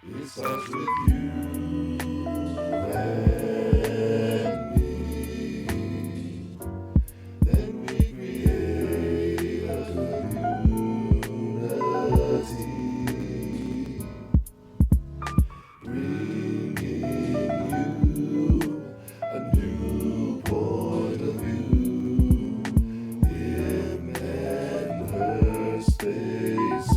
It starts with you and me. Then we create a community, bringing you a new point of view. Him and her spaces.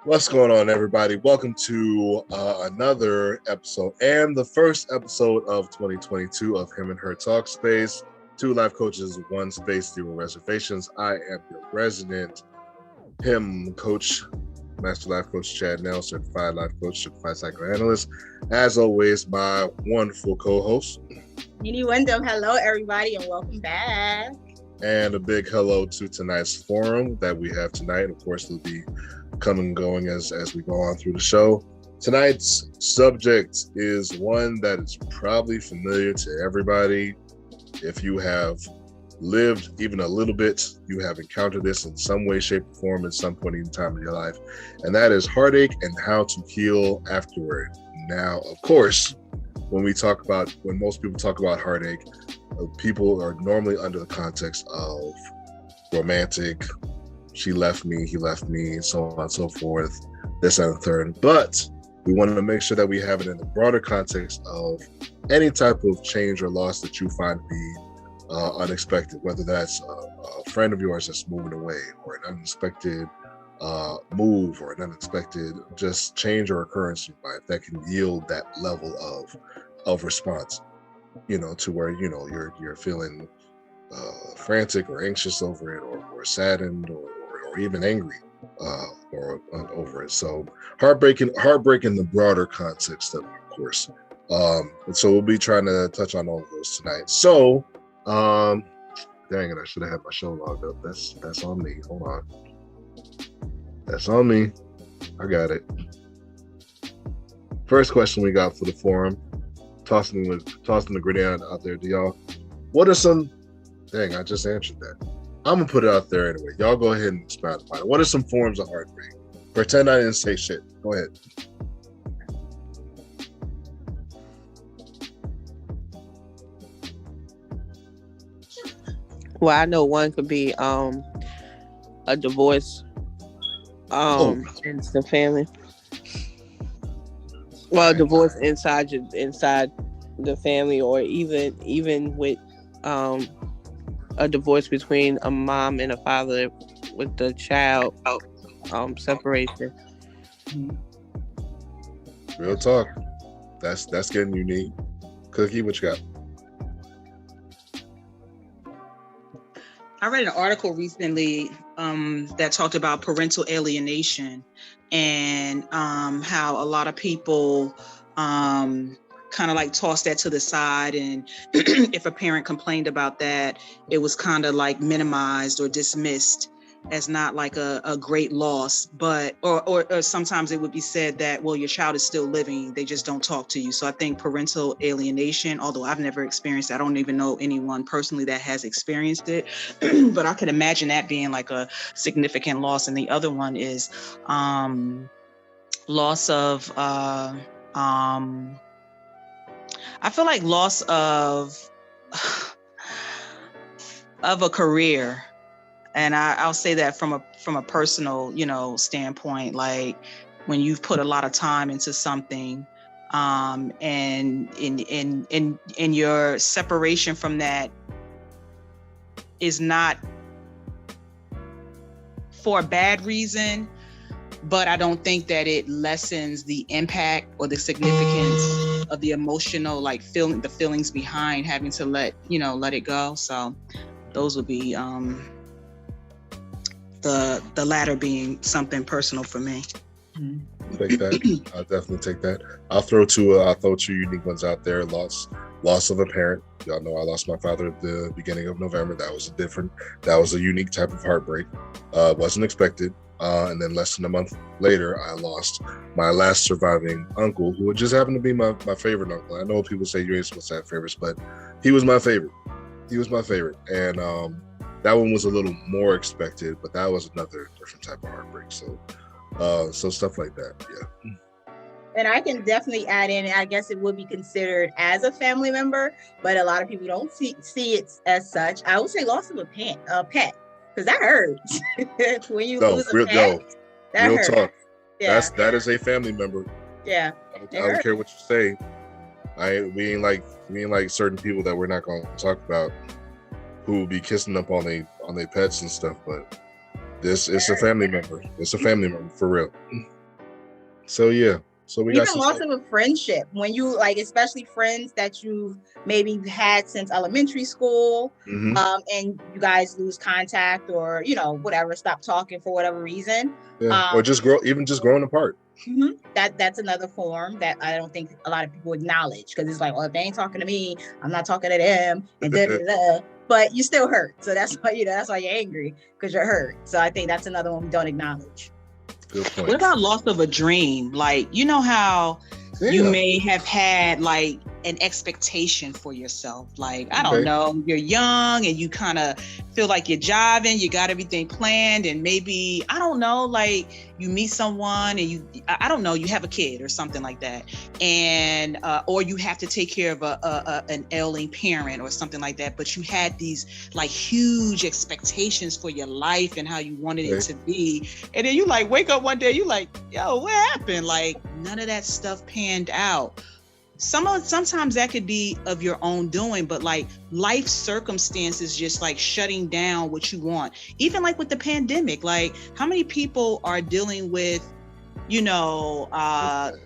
What's going on, everybody? Welcome to another episode and the first episode of 2022 of Him and Her Talk Space. Two life coaches, one space, zero reservations. I am your resident Him coach, Master Life Coach Chad Nell, certified life coach, certified psychoanalyst. As always, my wonderful co-host. Uni Wyndham, hello everybody and welcome back. And a big hello to tonight's forum that we have tonight. Of course, it'll be coming and going as we go on through the show. Tonight's subject is one that is probably familiar to everybody. If you have lived even a little bit, you have encountered this in some way, shape, or form at some point in time in your life, and that is heartache and how to heal afterward. Now, of course, when most people talk about heartache, people are normally under the context of romantic, she left me, he left me, so on and so forth, this and the third. But we want to make sure that we have it in the broader context of any type of change or loss that you find to be unexpected, whether that's a friend of yours that's moving away, or an unexpected move, or an unexpected just change or occurrence in your life that can yield that level of response, to where you're feeling frantic or anxious over it, or saddened, or even angry or over it. So heartbreak in the broader context of it, of course. And so we'll be trying to touch on all of those tonight. So dang it, I should have had my show logged up. That's on me. Hold on. That's on me. I got it. First question we got for the forum. Tossing the grenade out there to y'all. What are some... Dang, I just answered that. I'm going to put it out there anyway. Y'all go ahead and expound about it. What are some forms of heartbreak? Pretend I didn't say shit. Go ahead. Well, I know one could be a divorce in the family. Well, divorce inside the family, or even with a divorce between a mom and a father with the child separation. Real talk. That's getting unique. Cookie, what you got? I read an article recently that talked about parental alienation and how a lot of people kind of like toss that to the side, and if a parent complained about that, it was kind of like minimized or dismissed as not like a great loss, but or sometimes it would be said that, well, your child is still living, they just don't talk to you. So I think parental alienation, although I've never experienced it, I don't even know anyone personally that has experienced it, but I could imagine that being like a significant loss. And the other one is loss of I feel like loss of a career. And I'll say that from a personal, standpoint, like when you've put a lot of time into something, and in your separation from that is not for a bad reason, but I don't think that it lessens the impact or the significance of the emotional, like the feelings behind having to let it go. So those would be the latter being something personal for me. Take that. I'll definitely take that. I'll throw two unique ones out there. Loss loss of a parent. Y'all know I lost my father at the beginning of November. That was a unique type of heartbreak. Wasn't expected. And then less than a month later, I lost my last surviving uncle, who just happened to be my favorite uncle. I know people say you ain't supposed to have favorites, but he was my favorite. And that one was a little more expected, but that was another different type of heartbreak. So stuff like that, yeah. And I can definitely add in, I guess it would be considered as a family member, but a lot of people don't see it as such. I would say loss of a pet, because that hurts. When you lose a pet, that real hurts. Talk. Yeah. That is a family member. Yeah. I don't care what you say. We ain't like certain people that we're not going to talk about who will be kissing up on their pets and stuff, but this is a family member. It's a family member for real. So yeah. So we even got loss of a friendship, when you like, especially friends that you've maybe had since elementary school, mm-hmm. And you guys lose contact, or whatever, stop talking for whatever reason, or just growing apart. Mm-hmm. That's another form that I don't think a lot of people acknowledge, because it's like, well, if they ain't talking to me, I'm not talking to them, and but you still hurt. So that's why that's why you're angry, because you're hurt. So I think that's another one we don't acknowledge. Good point. What about loss of a dream? Like, you know how you may have had like an expectation for yourself. Like, I don't know, you're young and you kind of feel like you're jiving, you got everything planned, and maybe, I don't know, like you meet someone and you have a kid or something like that. And, or you have to take care of an ailing parent or something like that. But you had these like huge expectations for your life and how you wanted it to be. And then you like wake up one day, you like, yo, what happened? Like none of that stuff panned out. Sometimes that could be of your own doing, but like life circumstances just like shutting down what you want. Even like with the pandemic, like how many people are dealing with, the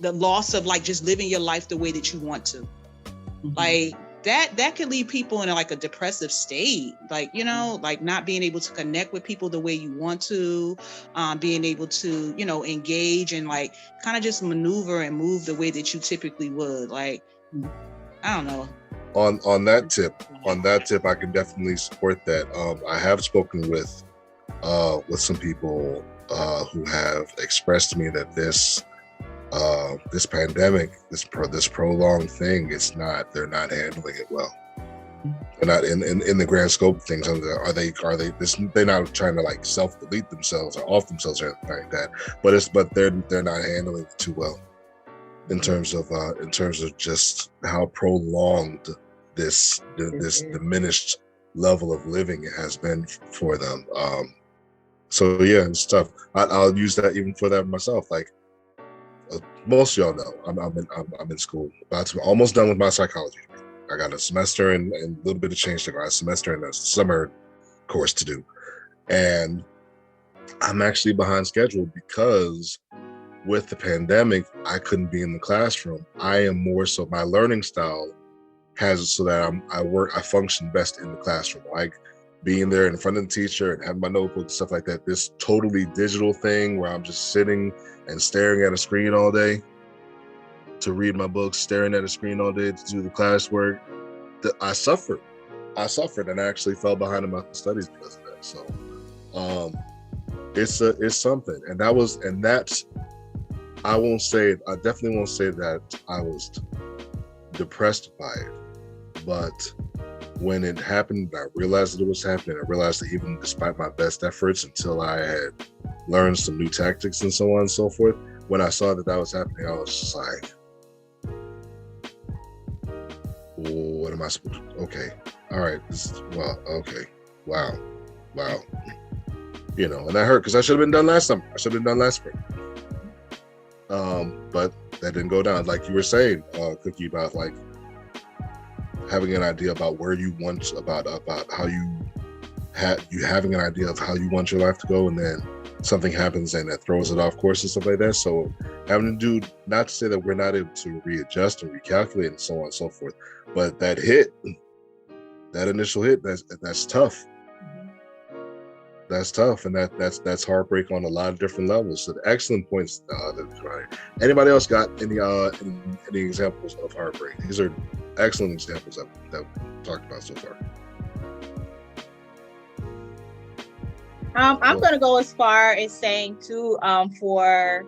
loss of like just living your life the way that you want to. Mm-hmm. Like that could leave people in like a depressive state, like, like not being able to connect with people the way you want to, being able to, engage and like kind of just maneuver and move the way that you typically would. Like, I don't know. On that tip, I can definitely support that. I have spoken with some people who have expressed to me that this pandemic, this prolonged thing, they're not handling it well. They're not in the grand scope of things. They're not trying to like self-delete themselves or off themselves or anything like that. But they're not handling it too well in terms of just how prolonged this diminished level of living has been for them. So yeah, it's tough. I'll use that even for that myself. Like, most of y'all know, I'm in school, almost done with my psychology degree. I got a semester and a little bit of change to go. I have a semester and a summer course to do, and I'm actually behind schedule because with the pandemic, I couldn't be in the classroom. I am more so, my learning style has it so that I function best in the classroom, like being there in front of the teacher and having my notebook and stuff like that. This totally digital thing where I'm just sitting and staring at a screen all day to read my books, staring at a screen all day to do the classwork. I suffered and I actually fell behind in my studies because of that. So it's something. And that's I definitely won't say that I was depressed by it, but when it happened, I realized that it was happening. I realized that even despite my best efforts, until I had learned some new tactics and so on and so forth, when I saw that was happening, I was just like, what am I supposed to do? Okay. All right. Okay. Wow. And that hurt because I should have been done last summer. I should have been done last spring. But that didn't go down. Like you were saying, Cookie, about like having an idea about where you want, about how you having an idea of how you want your life to go, and then something happens and that throws it off course and stuff like that. So having to do, not to say that we're not able to readjust and recalculate and so on and so forth, but that initial hit, that's tough. That's tough, and that's heartbreak on a lot of different levels. So excellent points. Anybody else got any examples of heartbreak? These are excellent examples that we've talked about so far. I'm going to go as far as saying too, for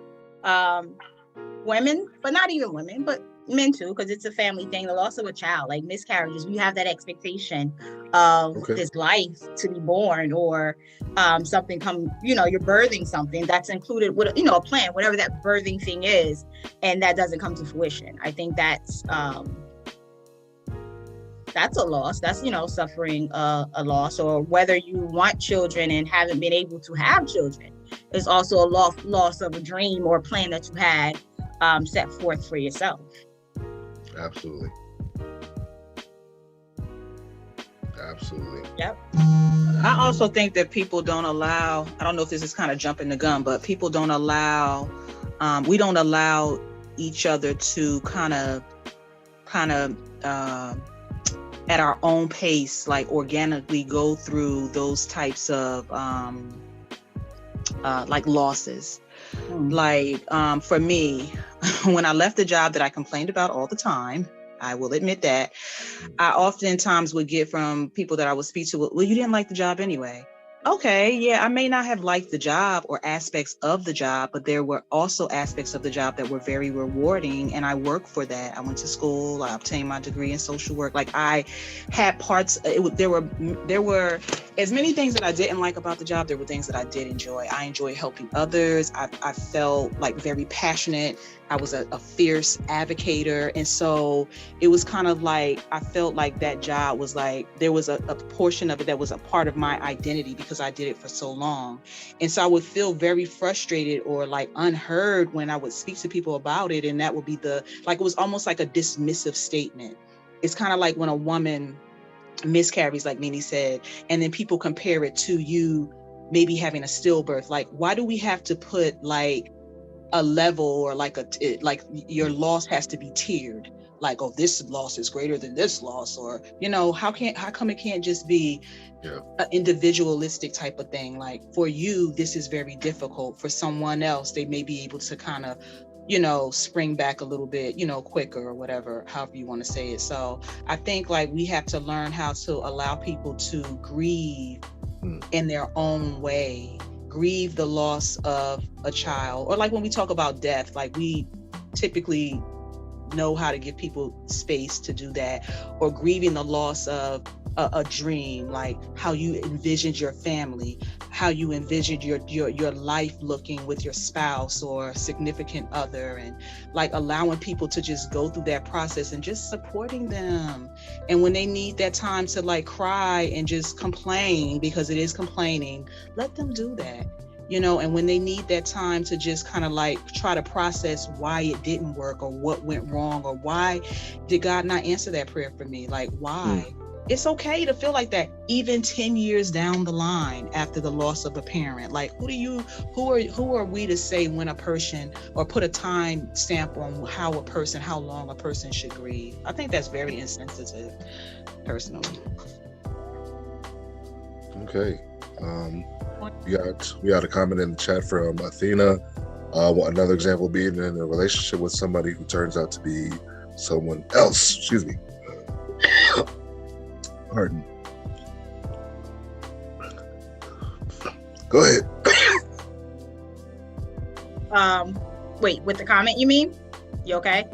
women, but not even women, but men too, because it's a family thing. The loss of a child, like miscarriages, you have that expectation of this life to be born, or something come, you're birthing something that's included with, a plan, whatever that birthing thing is, and that doesn't come to fruition. I think that's a loss. That's, suffering a loss, or whether you want children and haven't been able to have children is also a loss of a dream or plan that you had set forth for yourself. Absolutely. Yep. I also think that people don't allow, I don't know if this is kind of jumping the gun, but people don't allow, we don't allow each other to kind of at our own pace, like organically go through those types of like losses. Like for me, when I left the job that I complained about all the time, I will admit that, I oftentimes would get from people that I would speak to, well, you didn't like the job anyway. Okay, yeah, I may not have liked the job or aspects of the job, but there were also aspects of the job that were very rewarding, and I worked for that. I went to school, I obtained my degree in social work. Like I had parts, there were as many things that I didn't like about the job. There were things that I did enjoy. I enjoyed helping others. I felt like very passionate. I was a fierce advocator. And so it was kind of like, I felt like that job was like, there was a portion of it that was a part of my identity because I did it for so long. And so I would feel very frustrated or like unheard when I would speak to people about it. And that would be it was almost like a dismissive statement. It's kind of like when a woman miscarries, like Nene said, and then people compare it to you maybe having a stillbirth. Like, why do we have to put like a level or like your loss has to be tiered? Like, oh, this loss is greater than this loss, or how come it can't just be an individualistic type of thing? Like for you, this is very difficult. For someone else, they may be able to kind of spring back a little bit, quicker or whatever, however you want to say it. So I think like we have to learn how to allow people to grieve in their own way, grieve the loss of a child, or like when we talk about death, like we typically know how to give people space to do that, or grieving the loss of a dream, like how you envisioned your family, how you envisioned your life looking with your spouse or significant other, and like allowing people to just go through that process and just supporting them. And when they need that time to like cry and just complain, because it is complaining, let them do that. And when they need that time to just kind of like try to process why it didn't work or what went wrong or why did God not answer that prayer for me? Like, why? It's okay to feel like that, even 10 years down the line after the loss of a parent. Like, who are we to say when a person, or put a time stamp on how long a person should grieve? I think that's very insensitive, personally. Okay. We got a comment in the chat from Athena. Another example being in a relationship with somebody who turns out to be someone else. Excuse me. Pardon. Go ahead. Wait, with the comment you mean? You okay?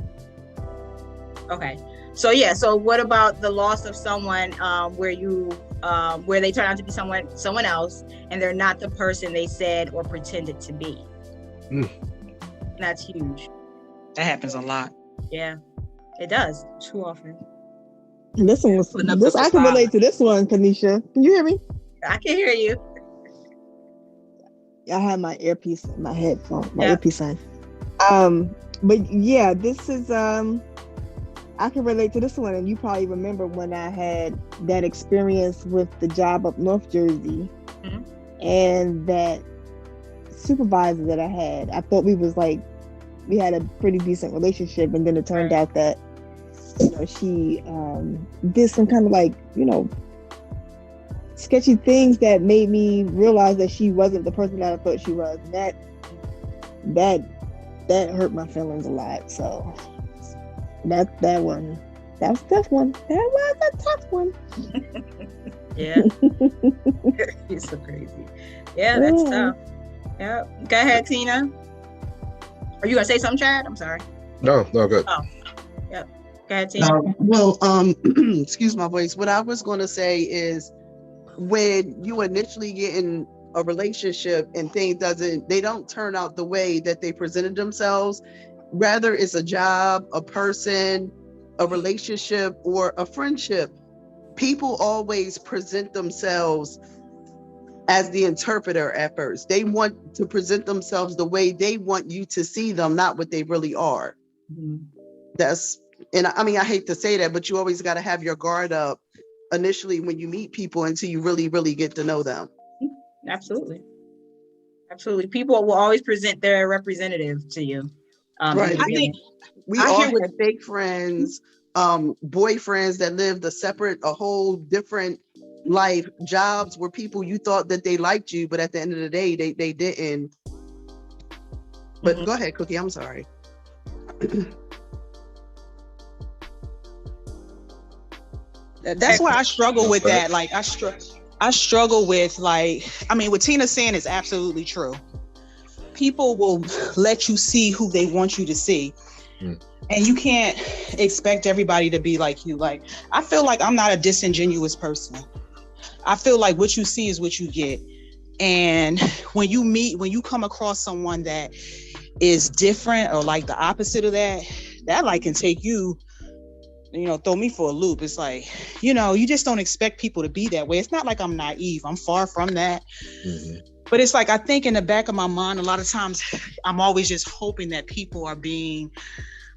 Okay. So what about the loss of someone where they turn out to be someone else, and they're not the person they said or pretended to be? That's huge. That happens a lot. Yeah, it does too often. This I can relate to this one, Kanisha. Can you hear me? I can hear you. I have my earpiece, my earpiece on. But yeah, this is I can relate to this one, and you probably remember when I had that experience with the job up North Jersey, and that supervisor that I had. I thought we had a pretty decent relationship, and then it turned out that she did some kind of sketchy things that made me realize that she wasn't the person that I thought she was. And that hurt my feelings a lot. So that one That's a tough one. That was a tough one. Yeah. It's so crazy. Yeah, that's tough. Yeah. Go ahead, Tina. Are you gonna say something, Chad? I'm sorry. No, good. Oh, yep. Go ahead, Tina. Excuse my voice. What I was going to say is, when you initially get in a relationship and they don't turn out the way that they presented themselves, whether it's a job, a person, a relationship, or a friendship, people always present themselves as the interpreter at first. They want to present themselves the way they want you to see them, not what they really are. And I mean, I hate to say that, but you always got to have your guard up initially when you meet people until you really, really get to know them. Absolutely. People will always present their representative to you. Right. I think we all have fake friends, boyfriends that lived a whole different life, jobs where people you thought that they liked you, but at the end of the day, they didn't. But go ahead, Cookie. I'm sorry. That's why I struggle with that. Like I struggle with, like, I mean, what Tina's saying is absolutely true. People will let you see who they want you to see. And you can't expect everybody to be like you. Like, I feel like I'm not a disingenuous person. I feel like what you see is what you get. And when you come across someone that is different or like the opposite of that like can take you, throw me for a loop. It's like, you just don't expect people to be that way. It's not like I'm naive. I'm far from that. But it's like, I think in the back of my mind, a lot of times I'm always just hoping that people are being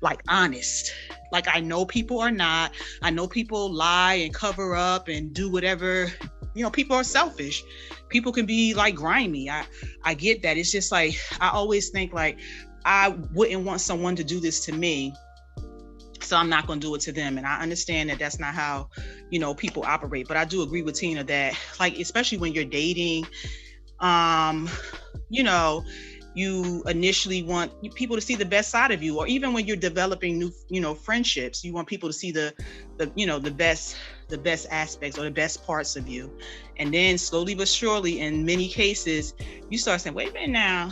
like honest. Like, I know people are not. I know people lie and cover up and do whatever. People are selfish. People can be like grimy. I get that. It's just like, I always think like, I wouldn't want someone to do this to me, so I'm not going to do it to them. And I understand that that's not how, people operate. But I do agree with Tina that, like, especially when you're dating, you initially want people to see the best side of you, or even when you're developing new, friendships, you want people to see the best aspects or the best parts of you. And then slowly but surely, in many cases, you start saying, wait a minute now,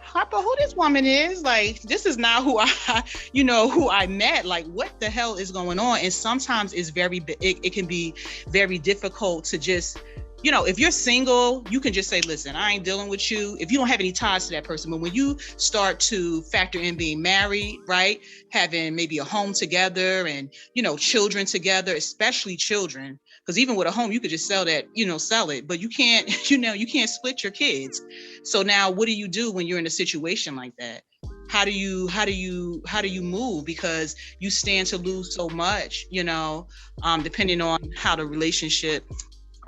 Harper, who this woman is? Like, this is not who I met. Like, what the hell is going on? And sometimes it can be very difficult to just, if you're single, you can just say, listen, I ain't dealing with you, if you don't have any ties to that person. But when you start to factor in being married, right, having maybe a home together and, children together, especially children, because even with a home, you could just sell it, but you can't, you can't split your kids. So now what do you do when you're in a situation like that? How do you move? Because you stand to lose so much, depending on how the relationship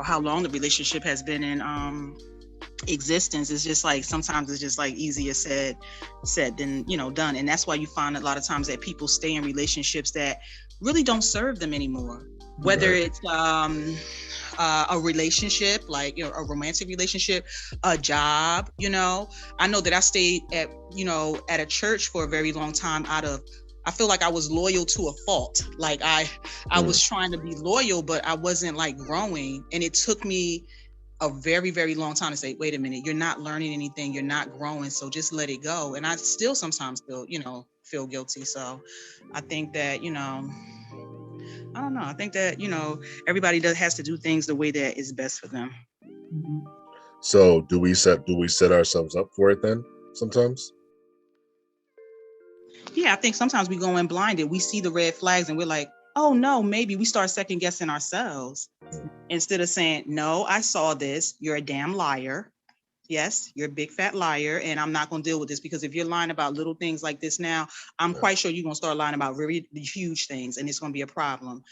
or how long the relationship has been in existence. It's just like, sometimes it's just like easier said than, done. And that's why you find a lot of times that people stay in relationships that really don't serve them anymore. Whether it's a relationship, like, a romantic relationship, a job, I know that I stayed at a church for a very long time I feel like I was loyal to a fault. Like I was trying to be loyal, but I wasn't like growing. And it took me a very, very long time to say, wait a minute, you're not learning anything. You're not growing. So just let it go. And I still sometimes feel guilty. So I think that, I don't know. I think that, everybody has to do things the way that is best for them. So do we set ourselves up for it then sometimes? Yeah, I think sometimes we go in blinded. We see the red flags and we're like, oh no, maybe we start second guessing ourselves instead of saying, no, I saw this. You're a damn liar. Yes, you're a big fat liar. And I'm not going to deal with this, because if you're lying about little things like this now, I'm quite sure you're going to start lying about very huge things, and it's going to be a problem.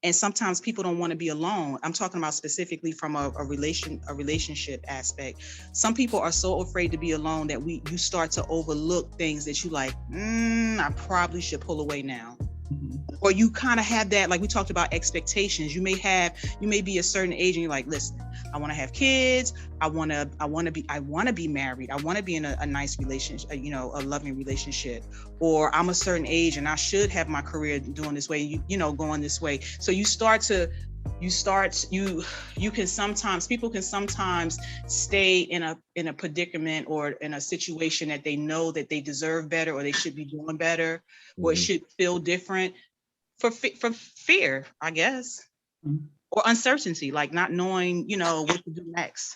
And sometimes people don't want to be alone. I'm talking about specifically from a relationship aspect. Some people are so afraid to be alone that you start to overlook things that you like, I probably should pull away now. Or you kind of have that, like we talked about expectations. You may be a certain age and you're like, listen, I want to have kids. I want to be married. I want to be in a nice relationship, a loving relationship. Or I'm a certain age and I should have my career doing this way, going this way. So people can sometimes stay in a predicament or in a situation that they know that they deserve better, or they should be doing better, or it should feel different for fear, I guess, or uncertainty, like not knowing, what to do next.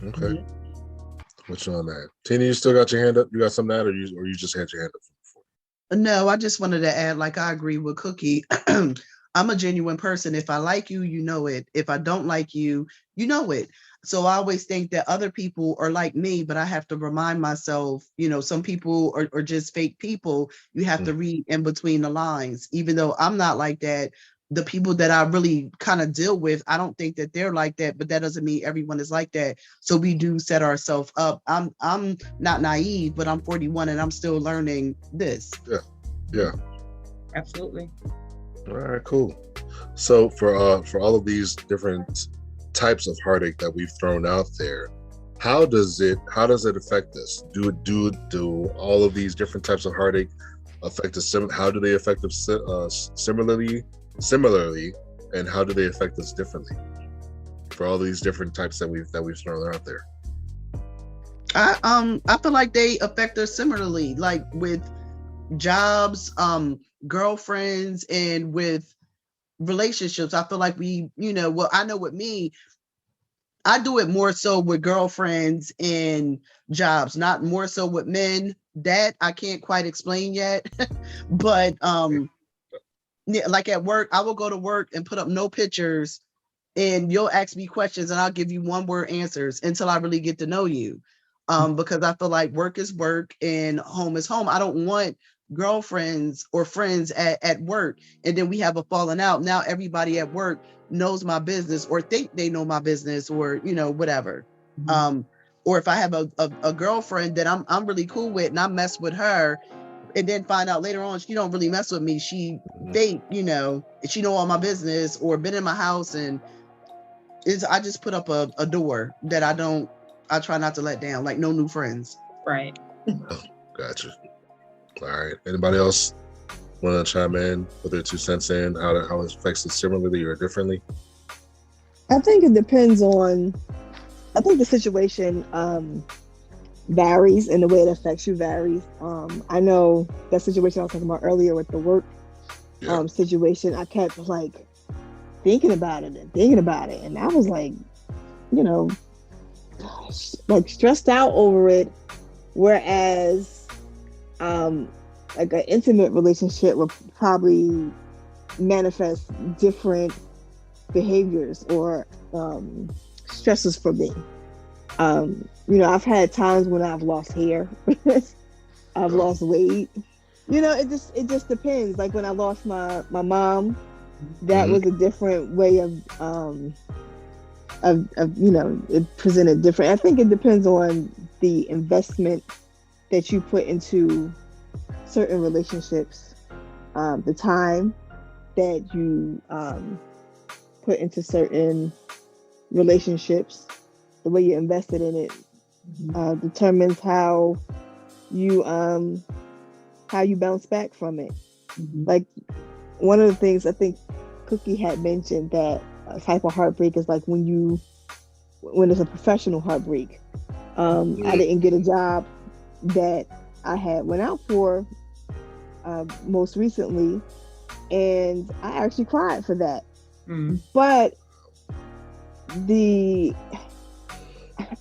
Okay. What's on that? Tina, you still got your hand up? You got something to add, or you just had your hand up before? No, I just wanted to add, like, I agree with Cookie. I'm a genuine person. If I like you, you know it. If I don't like you, you know it. So I always think that other people are like me, but I have to remind myself, some people are just fake people. You have to read in between the lines. Even though I'm not like that, the people that I really kind of deal with, I don't think that they're like that, but that doesn't mean everyone is like that. So we do set ourselves up. I'm not naive, but I'm 41 and I'm still learning this. Yeah. Absolutely. All right, cool. So for all of these different types of heartache that we've thrown out there, how does it affect us? Do all of these different types of heartache affect us? How do they affect us similarly, and how do they affect us differently? For all these different types that we've thrown out there, I feel like they affect us similarly, like with jobs, girlfriends, and with relationships. I feel like I know with me, I do it more so with girlfriends and jobs, not more so with men. That I can't quite explain yet. But like at work, I will go to work and put up no pictures, and you'll ask me questions and I'll give you one word answers until I really get to know you. Because I feel like work is work and home is home. I don't want girlfriends or friends at work and then we have a falling out. Now everybody at work knows my business or think they know my business, or whatever. Or if I have a girlfriend that I'm really cool with and I mess with her, and then find out later on she don't really mess with me, she think she know all my business or been in my house, and I just put up a door that I try not to let down, like no new friends. Right. Gotcha. All right. Anybody else want to chime in, put their 2 cents in, how it affects us similarly or differently? I think it depends on. I think the situation varies, and the way it affects you varies. I know that situation I was talking about earlier with the work situation. I kept like thinking about it, and I was like, like stressed out over it. Whereas, like an intimate relationship would probably manifest different behaviors or stresses for me. I've had times when I've lost hair, I've lost weight. It just depends. Like when I lost my mom, that was a different way of it presented different. I think it depends on the investment that you put into certain relationships, the time that you put into certain relationships, the way you invested in it determines how you bounce back from it. Like one of the things I think Cookie had mentioned, that a type of heartbreak is like when it's a professional heartbreak. I didn't get a job that I had went out for most recently, and I actually cried for that. But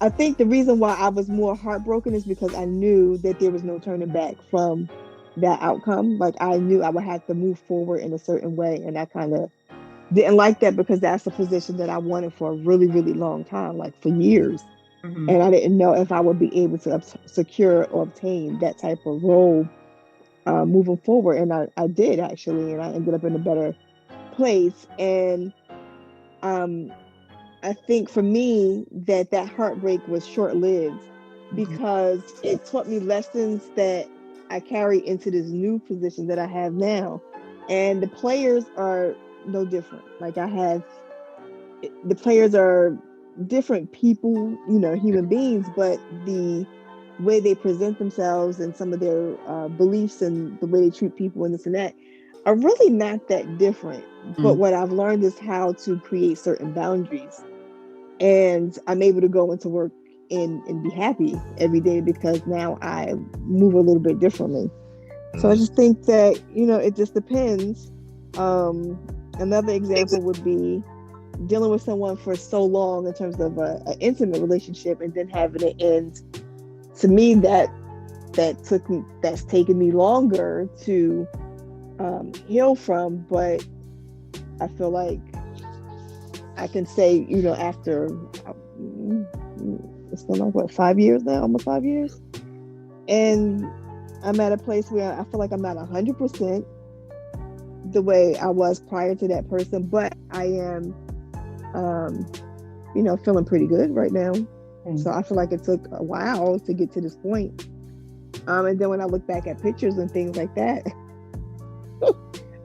I think the reason why I was more heartbroken is because I knew that there was no turning back from that outcome. Like I knew I would have to move forward in a certain way, and I kind of didn't like that because that's a position that I wanted for a really, really long time, like for years. And I didn't know if I would be able to secure or obtain that type of role moving forward. And I did actually, and I ended up in a better place. And I think for me that heartbreak was short-lived because it taught me lessons that I carry into this new position that I have now. And the players are no different. Like the players are different people, human beings, but the way they present themselves and some of their beliefs and the way they treat people and this and that are really not that different. But what I've learned is how to create certain boundaries. And I'm able to go into work and be happy every day because now I move a little bit differently. So I just think that, it just depends. Another example would be dealing with someone for so long in terms of an intimate relationship and then having it end. To me, that's taken me longer to heal from, but I feel like I can say, after it's been like 5 years now, almost 5 years, and I'm at a place where I feel like I'm not 100% the way I was prior to that person, but I am, feeling pretty good right now. So I feel like it took a while to get to this point. And then when I look back at pictures and things like that,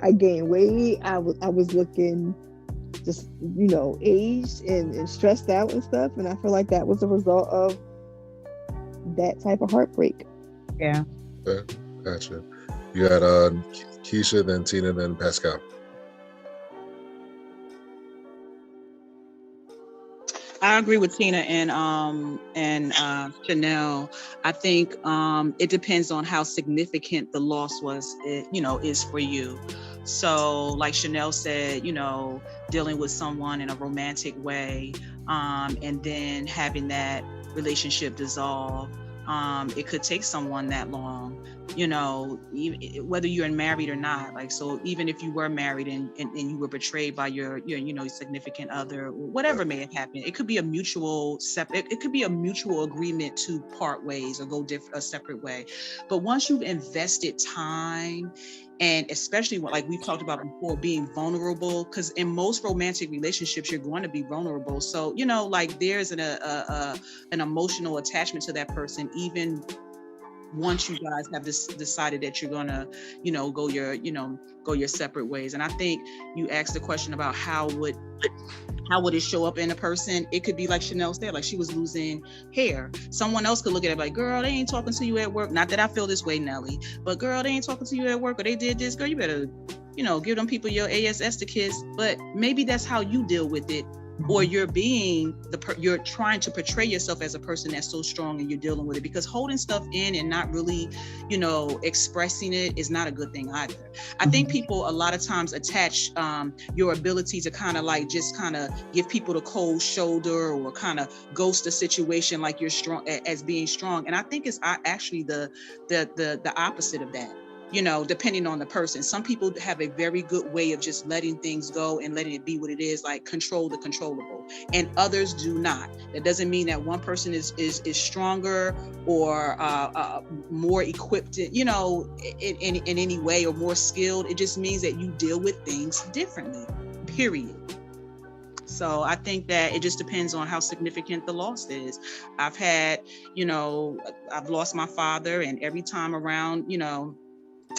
I gained weight. I was looking just, aged and stressed out and stuff. And I feel like that was a result of that type of heartbreak. Yeah. Okay, gotcha. You got Keisha, then Tina, then Pascal. I agree with Tina and Chanel. I think it depends on how significant the loss was, is for you. So like Chanel said, dealing with someone in a romantic way, and then having that relationship dissolve. It could take someone that long, whether you're married or not. Like, so even if you were married and you were betrayed by your significant other, whatever may have happened, it could be a mutual agreement to part ways or go a separate way. But once you've invested time, and especially like we've talked about before, being vulnerable, because in most romantic relationships, you're going to be vulnerable. So, like there's an emotional attachment to that person, even once you guys have decided that you're gonna, go your separate ways. And I think you asked the question about how would it show up in a person. It could be like Chanel said, like she was losing hair. Someone else could look at it like, girl, they ain't talking to you at work. Not that I feel this way, Nelly, but girl, they ain't talking to you at work, or they did this. Girl, you better, give them people your ASS to kiss. But maybe that's how you deal with it. Or you're you're trying to portray yourself as a person that's so strong and you're dealing with it, because holding stuff in and not really, expressing it is not a good thing either. I think people a lot of times attach your ability to kind of give people the cold shoulder or kind of ghost a situation like you're strong as being strong. And I think it's actually the opposite of that. Depending on the person. Some people have a very good way of just letting things go and letting it be what it is, like control the controllable, and others do not. That doesn't mean that one person is stronger or more equipped, in any way, or more skilled. It just means that you deal with things differently, period. So I think that it just depends on how significant the loss is. I've had, I've lost my father, and every time around,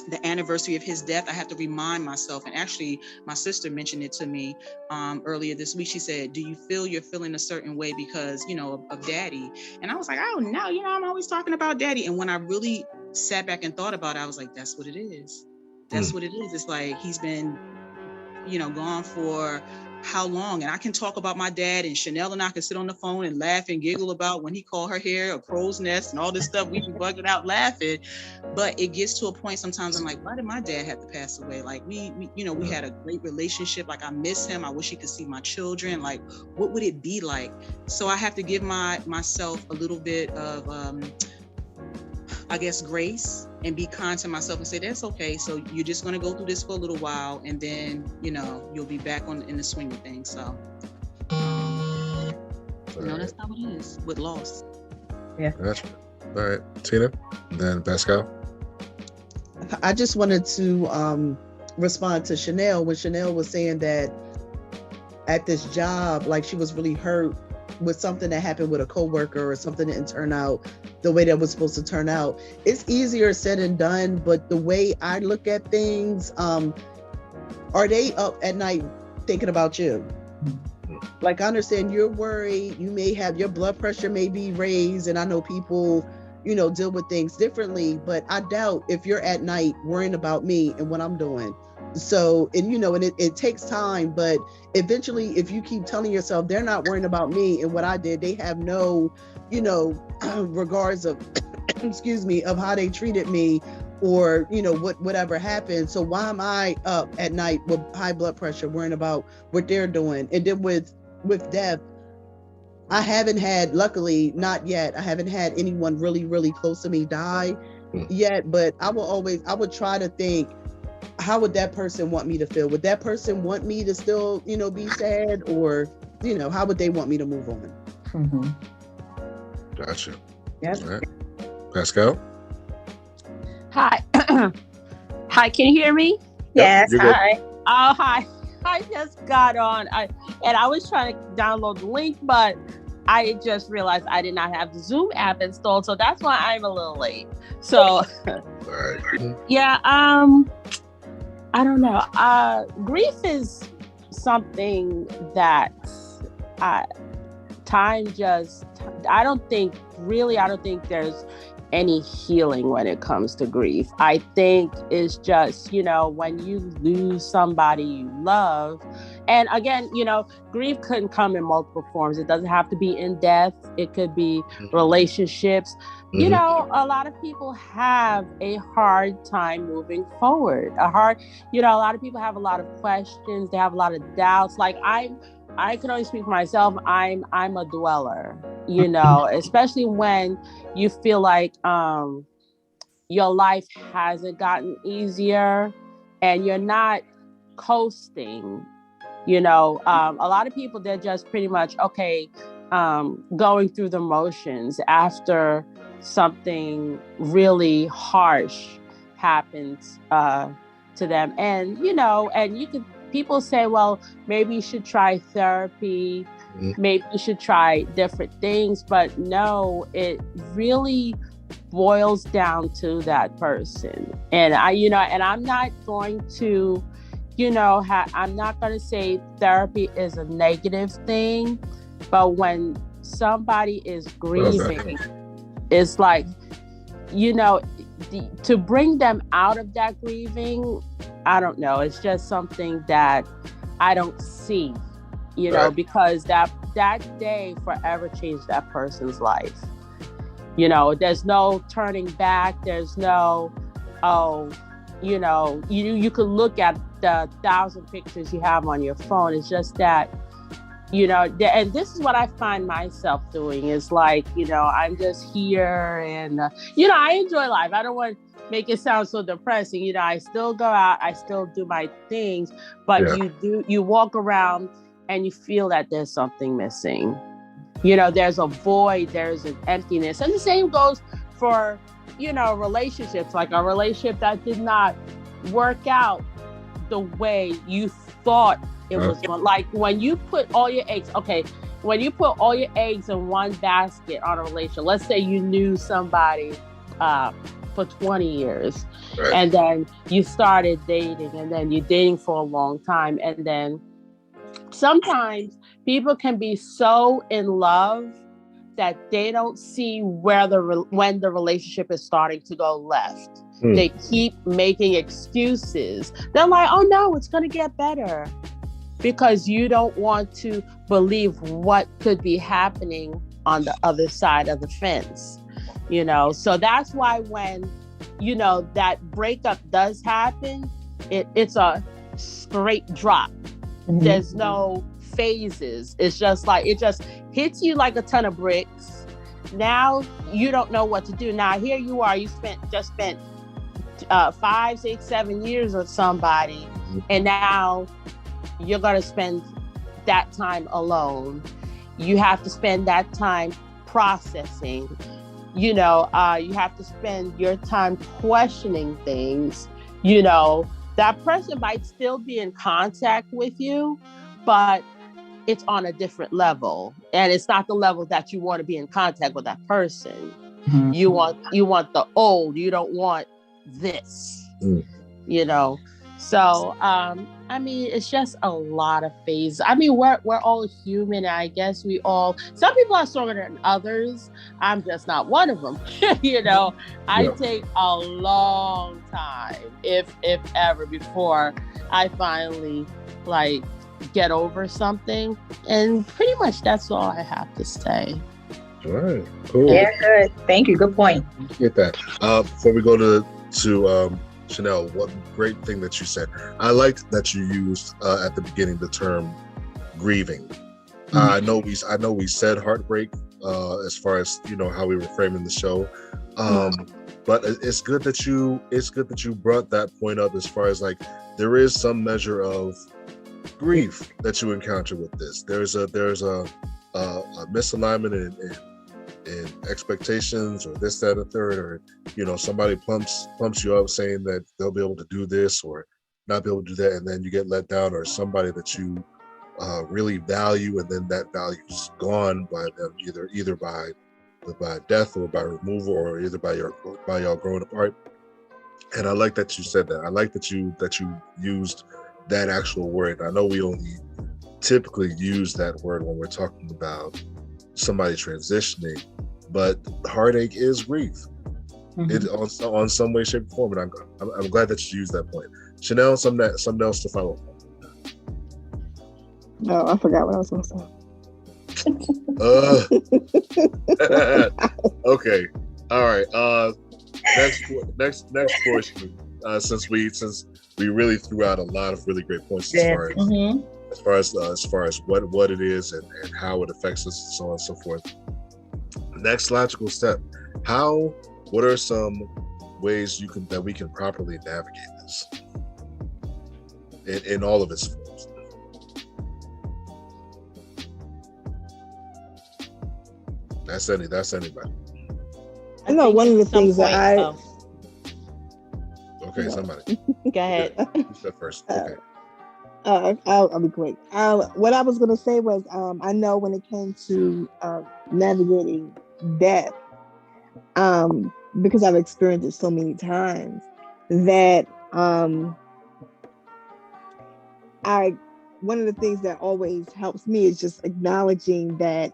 the anniversary of his death, I have to remind myself. And actually, my sister mentioned it to me earlier this week. She said, "Do you feel you're feeling a certain way because, of Daddy?" And I was like, "Oh no, I'm always talking about Daddy." And when I really sat back and thought about it, I was like, "That's what it is. That's what it is. It's like he's been, gone for how long?" And I can talk about my dad, and Chanel and I can sit on the phone and laugh and giggle about when he called her hair a crow's nest and all this stuff. We be bugging out laughing. But it gets to a point sometimes I'm like, why did my dad have to pass away? Like we had a great relationship. Like I miss him. I wish he could see my children. Like what would it be like? So I have to give myself a little bit of I guess grace and be kind to myself and say, that's okay. So you're just going to go through this for a little while, and then, you'll be back in the swing of things. So, that's how it is with loss. Yeah. Gotcha. All right, Tina, then Pascal. I just wanted to respond to Chanel when Chanel was saying that at this job, like she was really hurt with something that happened with a coworker or something that didn't turn out the way that was supposed to turn out. It's easier said than done, but the way I look at things, are they up at night thinking about you? Like, I understand you're worried, you may have your blood pressure may be raised, and I know people, you know, deal with things differently, but I doubt if you're at night worrying about me and what I'm doing. So, and you know, and it takes time, but eventually if you keep telling yourself they're not worrying about me and what I did, they have no, you know, regards of excuse me, of how they treated me, or you know, whatever happened. So why am I up at night with high blood pressure worrying about what they're doing? And then with death, I haven't had, luckily not yet, I haven't had anyone really, really close to me die yet, but I would try to think, how would that person want me to feel? Would that person want me to still, you know, be sad, or, you know, how would they want me to move on? Mm-hmm. Gotcha. Yep. All right. Pascal? Hi. Hi, can you hear me? Yes, you're good. hi. Oh, hi. I just got on. I was trying to download the link, but I just realized I did not have the Zoom app installed, so that's why I'm a little late. So, All right. yeah, I don't know. Grief is something that time just, I don't think there's any healing when it comes to grief. I think it's just, you know, when you lose somebody you love, and again, you know, grief can come in multiple forms. It doesn't have to be in death. It could be relationships. You know, a lot of people have a hard time moving forward. A lot of people have a lot of questions. They have a lot of doubts. Like I can only speak for myself. I'm a dweller, you know, especially when you feel like your life hasn't gotten easier and you're not coasting. You know, a lot of people, they're just pretty much, okay, going through the motions after something really harsh happens to them. And, you know, and people say, well, maybe you should try therapy. Maybe you should try different things. But no, it really boils down to that person. And I'm not going to, I'm not going to say therapy is a negative thing, but when somebody is grieving, it's like, to bring them out of that grieving, I don't know. It's just something that I don't see, because that day forever changed that person's life. There's no turning back. There's no, you could look at the 1,000 pictures you have on your phone. It's just that, and this is what I find myself doing is like, I'm just here and, I enjoy life. I don't want to make it sound so depressing. I still go out, I still do my things, but you walk around and you feel that there's something missing. There's a void, there's an emptiness. And the same goes for, relationships, like a relationship that did not work out the way you thought it was going. Like when you put all your eggs, in one basket on a relationship, let's say you knew somebody for 20 years, and then you started dating, and then you're dating for a long time, and then sometimes people can be so in love that they don't see when the relationship is starting to go left. They keep making excuses. They're like, oh no, it's going to get better, because you don't want to believe what could be happening on the other side of the fence. So that's why when, that breakup does happen, it's a straight drop. There's no phases. It's just like, it just hits you like a ton of bricks. Now you don't know what to do. Now here you are, you spent 5, 6, 7 years with somebody, and now you're going to spend that time alone. You have to spend that time processing. You have to spend your time questioning things. That person might still be in contact with you, but it's on a different level, and it's not the level that you want to be in contact with that person. Mhm. You want the old. You don't want this. You know. So I mean, it's just a lot of phases. I mean, we're all human. I guess we all. Some people are stronger than others. I'm just not one of them. You know, I take a long time, if ever, before I finally like get over something. And pretty much that's all I have to say. All right, cool. Yeah, good. Thank you. Good point. Get that. Before we go to Chanel, what great thing that you said. I liked that you used at the beginning the term grieving. I know we said heartbreak as far as how we were framing the show, but it's good that you brought that point up as far as like there is some measure of grief that you encounter with this. There's a misalignment in expectations, or this, that, and the third, or somebody plumps you up saying that they'll be able to do this or not be able to do that, and then you get let down, or somebody that you really value, and then that value's gone by them, either by death or by removal, or either by y'all growing apart. And I like that you said that. I like that you used that actual word. I know we only typically use that word when we're talking about somebody transitioning, but heartache is grief. It on some way, shape, or form, and I'm glad that you used that point. Chanel, something else to follow up. No, I forgot what I was going to say. Okay, all right. Next portion. Since we really threw out a lot of really great points as far as what it is and how it affects us and so on and so forth. Next logical step. What are some ways that we can properly navigate this in all of its forms? That's anybody. I know one of the things that Okay, somebody. Go ahead. You said first. Okay. I'll be quick. What I was going to say was, I know when it came to navigating death, because I've experienced it so many times, that one of the things that always helps me is just acknowledging that,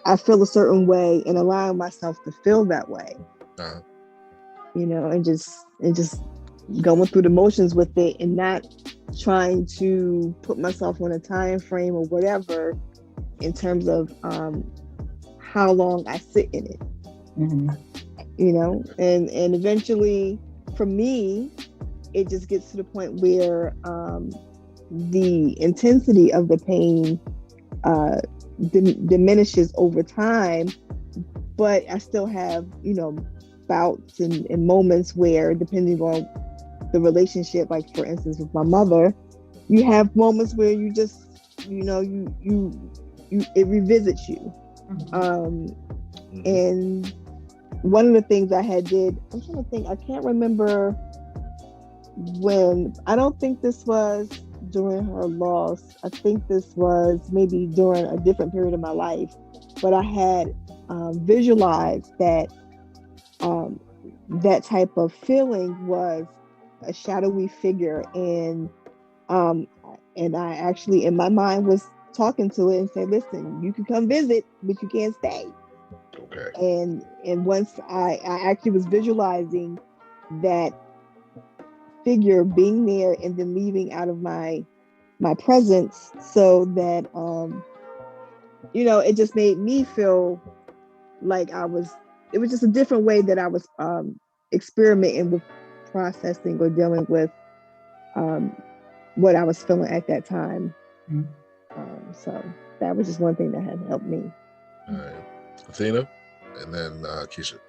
I feel a certain way and allowing myself to feel that way. Uh-huh. And just going through the motions with it, and not trying to put myself on a time frame or whatever in terms of how long I sit in it. And eventually for me, it just gets to the point where the intensity of the pain diminishes over time, but I still have bouts and moments where, depending on the relationship, like for instance with my mother, you have moments where you just it revisits you. And one of the things I I'm trying to think, I can't remember when. I don't think this was during her loss. I think this was maybe during a different period of my life, but I had visualized that that type of feeling was a shadowy figure, and I actually in my mind was talking to it and said, listen, you can come visit, but you can't stay. Okay. And once I actually was visualizing that figure being there and then leaving out of my presence, so that it just made me feel like it was just a different way that I was experimenting with processing or dealing with what I was feeling at that time. So that was just one thing that had helped me. All right. Athena, and then Keisha.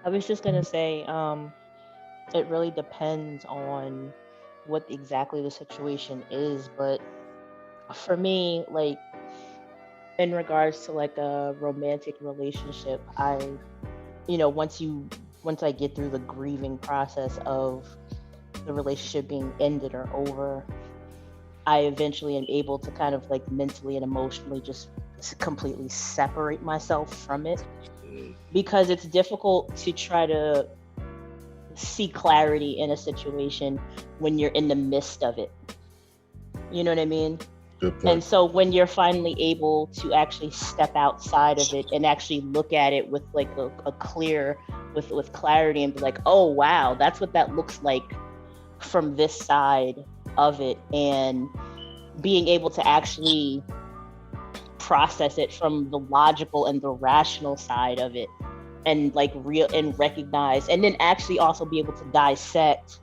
I was just going to say, it really depends on what exactly the situation is. But for me, like, in regards to like a romantic relationship, once I get through the grieving process of the relationship being ended or over, I eventually am able to kind of like mentally and emotionally just completely separate myself from it, because it's difficult to try to see clarity in a situation when you're in the midst of it. You know what I mean? Good point. And so when you're finally able to actually step outside of it and actually look at it with like a clear, with clarity, and be like, oh wow, that's what that looks like from this side of it, and being able to actually process it from the logical and the rational side of it, and like real and recognize, and then actually also be able to dissect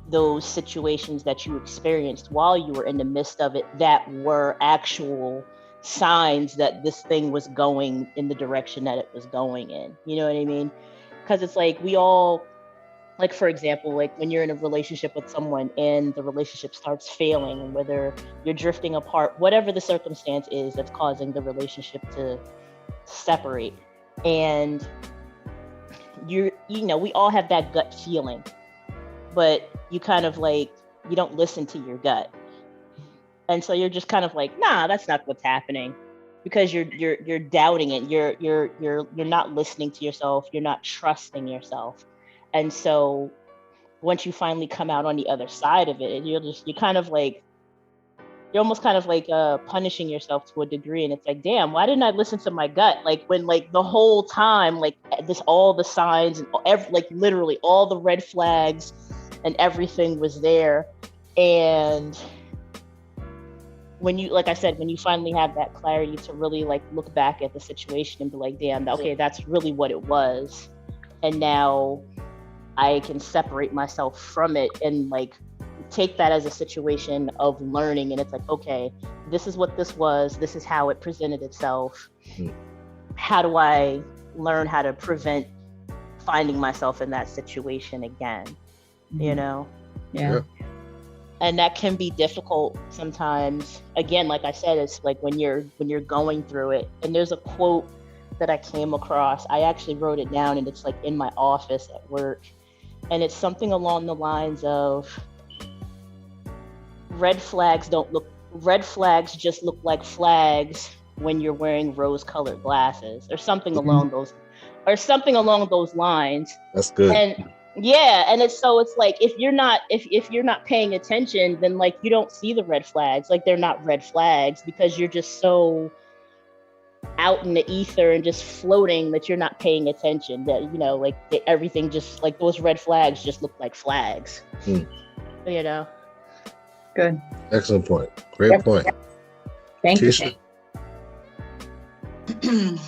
those situations that you experienced while you were in the midst of it that were actual signs that this thing was going in the direction that it was going in. You know what I mean? Because it's like we all, like for example, like when you're in a relationship with someone and the relationship starts failing, whether you're drifting apart, whatever the circumstance is that's causing the relationship to separate, and you know, we all have that gut feeling, but you kind of like, you don't listen to your gut. And so you're just kind of like, nah, that's not what's happening, because you're doubting it. You're not listening to yourself. You're not trusting yourself. And so once you finally come out on the other side of it, you're kind of like, you're almost kind of like punishing yourself to a degree. And it's like, damn, why didn't I listen to my gut? Like when like the whole time, like this, all the signs and like literally all the red flags and everything was there. And when you, like I said, when you finally have that clarity to really like look back at the situation and be like, damn, okay, that's really what it was. And now I can separate myself from it and like take that as a situation of learning. And it's like, okay, this is what this was. This is how it presented itself. How do I learn how to prevent finding myself in that situation again? You know? Yeah. And that can be difficult sometimes. Again, like I said, it's like when you're going through it. And there's a quote that I came across. I actually wrote it down, and it's like in my office at work. And it's something along the lines of, red flags just look like flags when you're wearing rose-colored glasses, or something along those lines. That's good. And yeah, and it's like, if you're not paying attention, then like you don't see the red flags. Like they're not red flags because you're just so out in the ether and just floating that you're not paying attention. That, you know, like everything just like those red flags just look like flags. You know. Good. Excellent point. Great point. Thank you.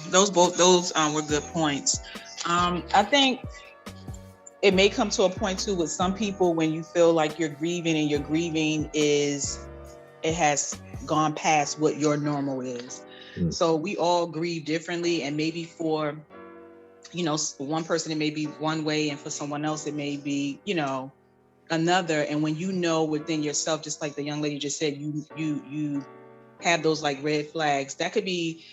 Those were good points. I think it may come to a point too with some people when you feel like you're grieving, and your grieving it has gone past what your normal is. So we all grieve differently, and maybe for, you know, one person it may be one way, and for someone else it may be, you know, another. And when you know within yourself, just like the young lady just said, you have those like red flags, that could be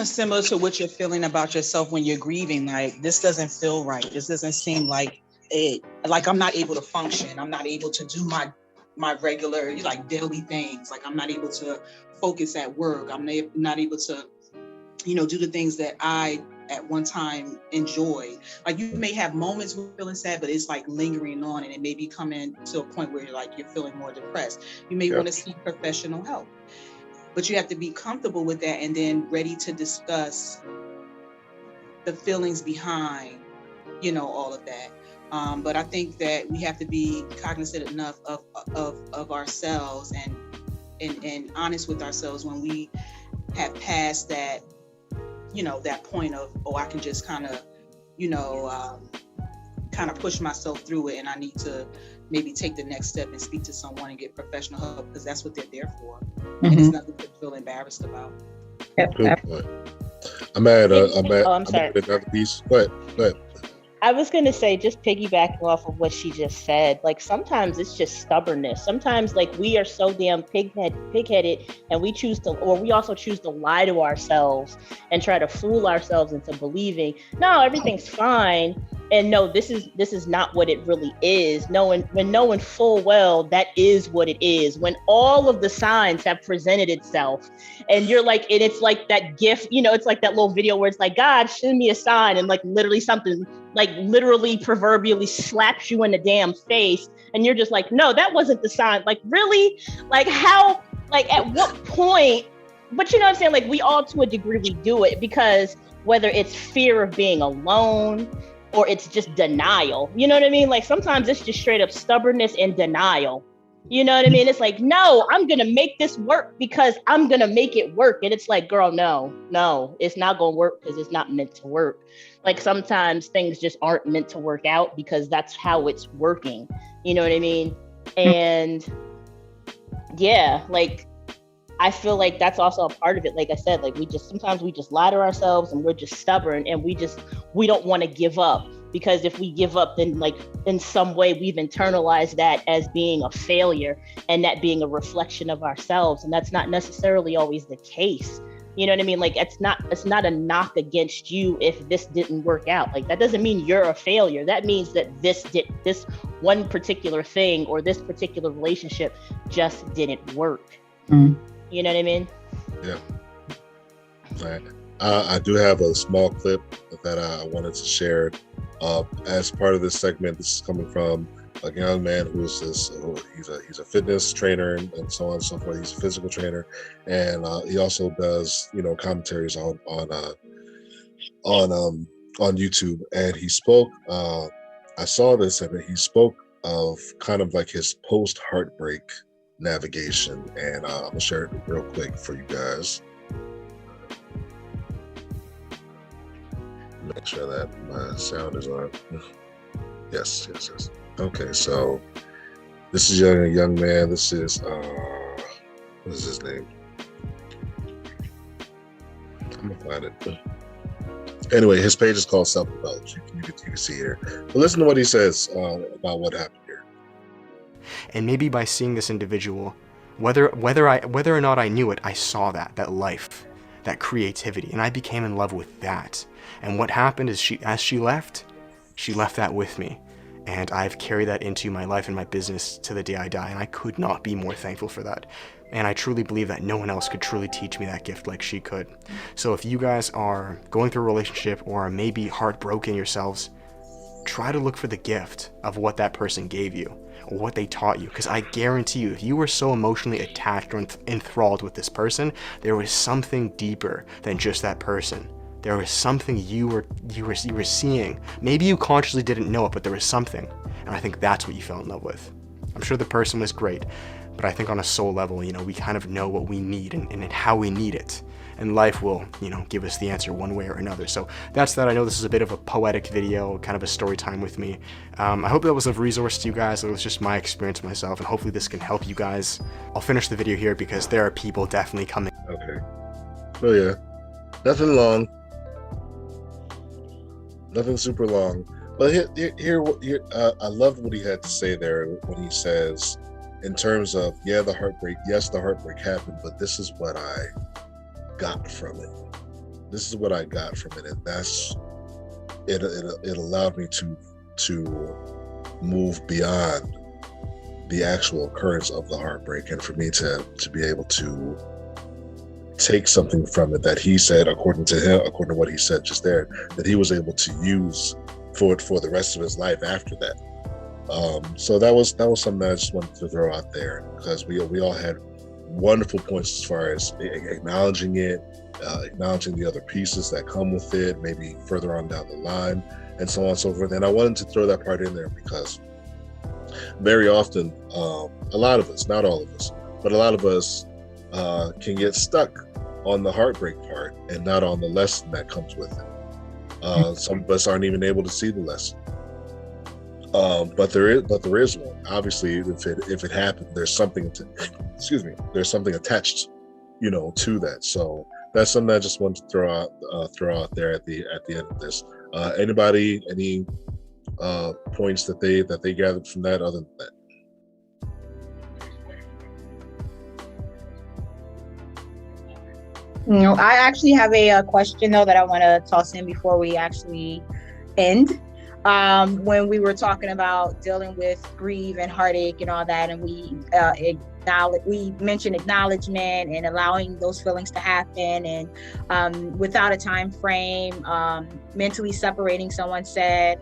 similar to what you're feeling about yourself when you're grieving. Like, this doesn't feel right. This doesn't seem like it. Like, I'm not able to function. I'm not able to do my regular like daily things. Like, I'm not able to focus at work. I'm not able to, you know, do the things that I at one time enjoy. Like, you may have moments where you're feeling sad, but it's like lingering on, and it may be coming to a point where you're feeling more depressed. You may want to seek professional help, but you have to be comfortable with that, and then ready to discuss the feelings behind, you know, all of that. But I think that we have to be cognizant enough of ourselves and honest with ourselves when we have passed that, you know, that point of, oh, I can just kind of, you know, kind of push myself through it, and I need to maybe take the next step and speak to someone and get professional help, because that's what they're there for. And it's nothing to feel embarrassed about. Good point. I'm at another piece. Go ahead. I was going to say, just piggybacking off of what she just said, like sometimes it's just stubbornness. Sometimes like we are so damn pig-headed, and we also choose to lie to ourselves and try to fool ourselves into believing, no, everything's fine. and no, this is not what it really is, knowing full well that is what it is, when all of the signs have presented itself, and you're like, and it's like that gift, it's like that little video where it's like, God, send me a sign, and like literally something like literally proverbially slaps you in the damn face, and you're just like, no, that wasn't the sign. Like, really? Like, how, like, at what point? But you know what I'm saying? Like, we all, to a degree, we do it because whether it's fear of being alone or it's just denial, you know what I mean? Like, sometimes it's just straight up stubbornness and denial. You know what I mean? It's like, no, I'm going to make this work because I'm going to make it work. And it's like, girl, no, it's not going to work because it's not meant to work. Like, sometimes things just aren't meant to work out because that's how it's working. You know what I mean? And yeah, like, I feel like that's also a part of it. Like I said, like, sometimes we just lie to ourselves, and we're just stubborn, and we don't want to give up, because if we give up, then like in some way we've internalized that as being a failure and that being a reflection of ourselves. And that's not necessarily always the case. You know what I mean? Like, it's not a knock against you if this didn't work out. Like, that doesn't mean you're a failure. That means that this one particular thing or this particular relationship just didn't work. Mm-hmm. You know what I mean? Yeah. Right. I do have a small clip that I wanted to share as part of this segment. This is coming from a young man who's he's a fitness trainer and so on and so forth. He's a physical trainer, and he also does commentaries on YouTube. And he spoke. I saw this, and he spoke of kind of like his post-heartbreak navigation, and I'm gonna share it real quick for you guys. Make sure that my sound is on. Yes. Okay, so this is a young man. This is what is his name? I'm gonna find it. Anyway, his page is called Self-Developed. You can see here. But listen to what he says about what happened here. And maybe by seeing this individual, whether or not I knew it, I saw that life, that creativity, and I became in love with that. And what happened is as she left that with me. And I've carried that into my life and my business to the day I die. And I could not be more thankful for that. And I truly believe that no one else could truly teach me that gift like she could. So if you guys are going through a relationship or are maybe heartbroken yourselves, try to look for the gift of what that person gave you or what they taught you. Because I guarantee you, if you were so emotionally attached or enthralled with this person, there was something deeper than just that person. There was something you were seeing. Maybe you consciously didn't know it, but there was something. And I think that's what you fell in love with. I'm sure the person was great, but I think on a soul level, we kind of know what we need and how we need it. And life will, give us the answer one way or another. So that's that. I know this is a bit of a poetic video, kind of a story time with me. I hope that was of resource to you guys. It was just my experience myself, and hopefully this can help you guys. I'll finish the video here because there are people definitely coming. Okay. Oh yeah. Nothing long. Nothing super long. But here, I loved what he had to say there when he says, in terms of, the heartbreak, yes, the heartbreak happened, but this is what I got from it. This is what I got from it, and that's it. It allowed me to move beyond the actual occurrence of the heartbreak, and for me to be able to take something from it that he said, according to what he said just there, that he was able to use for the rest of his life after that. So that was something that I just wanted to throw out there, because we all had wonderful points as far as acknowledging it, acknowledging the other pieces that come with it, maybe further on down the line, and so on and so forth. And I wanted to throw that part in there because very often, a lot of us, not all of us, but a lot of us can get stuck on the heartbreak part and not on the lesson that comes with it. Some of us aren't even able to see the lesson. But there is one. Obviously, if it happened, there's something there's something attached, to that. So that's something I just wanted to throw out there at the end of this. Anybody, any points that they gathered from that other than that? I actually have a question though that I want to toss in before we actually end. when we were talking about dealing with grief and heartache and all that, and we mentioned acknowledgement and allowing those feelings to happen, and without a time frame, mentally separating, someone said,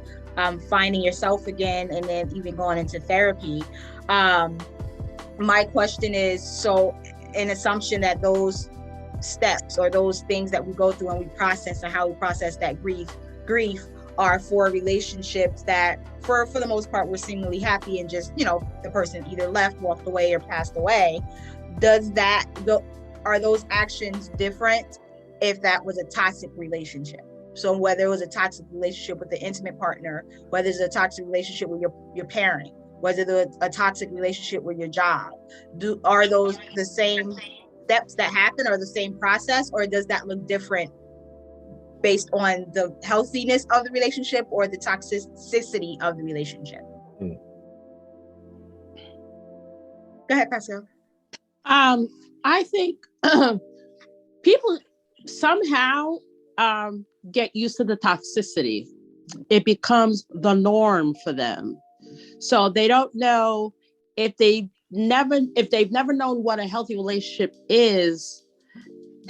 finding yourself again, and then even going into therapy. My question is, so an assumption that those steps or those things that we go through and we process, and how we process that grief are for relationships that for the most part were seemingly happy, and just, the person either left, walked away, or passed away. Are those actions different if that was a toxic relationship? So whether it was a toxic relationship with the intimate partner, whether it's a toxic relationship with your parent, whether it's a toxic relationship with your job, are those the same steps that happen, or the same process, or does that look different based on the healthiness of the relationship or the toxicity of the relationship? Go ahead, Pascal. I think people somehow get used to the toxicity. It becomes the norm for them. So they don't know if they've never known what a healthy relationship is,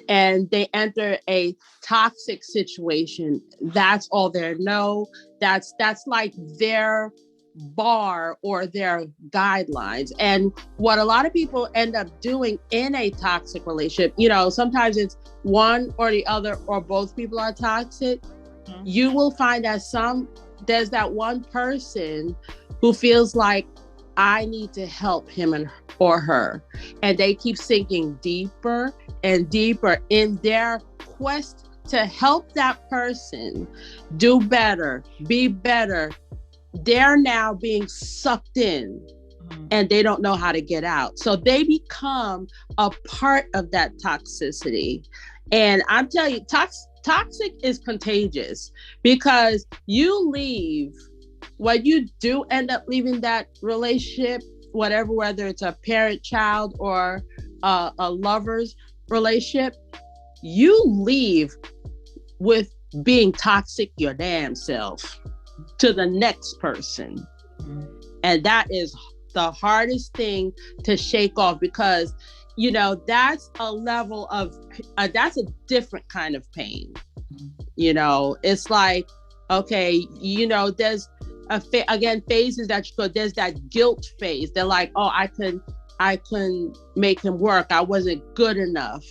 and they enter a toxic situation, that's all they know. That's like their bar or their guidelines. And what a lot of people end up doing in a toxic relationship, sometimes it's one or the other, or both people are toxic. Mm-hmm. You will find that there's that one person who feels like, I need to help him or her. And they keep sinking deeper and deeper in their quest to help that person do better, be better. They're now being sucked in, and they don't know how to get out. So they become a part of that toxicity. And I'm telling you, toxic is contagious, because you leave. When you do end up leaving that relationship, whether it's a parent-child or a lover's relationship, you leave with being toxic your damn self to the next person. And that is the hardest thing to shake off, because, that's a level of, that's a different kind of pain. It's like, okay, there's phases that you go. There's that guilt phase. They're like, oh, I couldn't make him work. I wasn't good enough.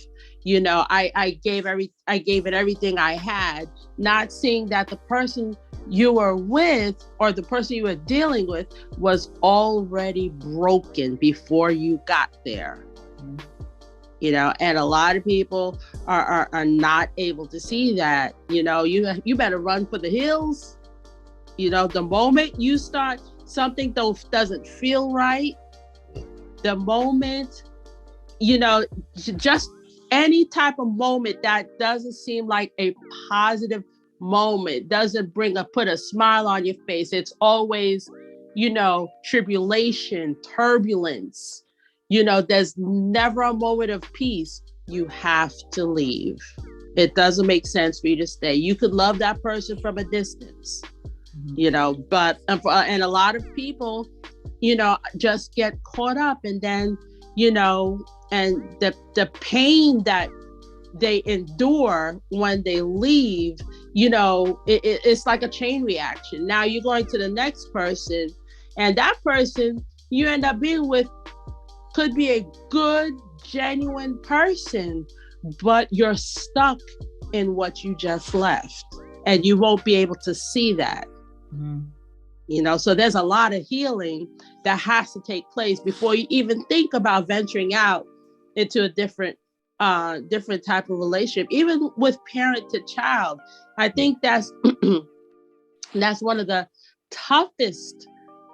I gave it everything I had, not seeing that the person you were with, or the person you were dealing with, was already broken before you got there. And a lot of people are not able to see that. You better run for the hills. The moment you start something doesn't feel right, the moment, just any type of moment that doesn't seem like a positive moment, doesn't put a smile on your face. It's always, tribulation, turbulence. There's never a moment of peace. You have to leave. It doesn't make sense for you to stay. You could love that person from a distance. But and a lot of people, just get caught up, and then, and the pain that they endure when they leave, it's like a chain reaction. Now you're going to the next person, and that person you end up being with could be a good, genuine person, but you're stuck in what you just left, and you won't be able to see that. So there's a lot of healing that has to take place before you even think about venturing out into a different type of relationship, even with parent to child. I think that's that's one of the toughest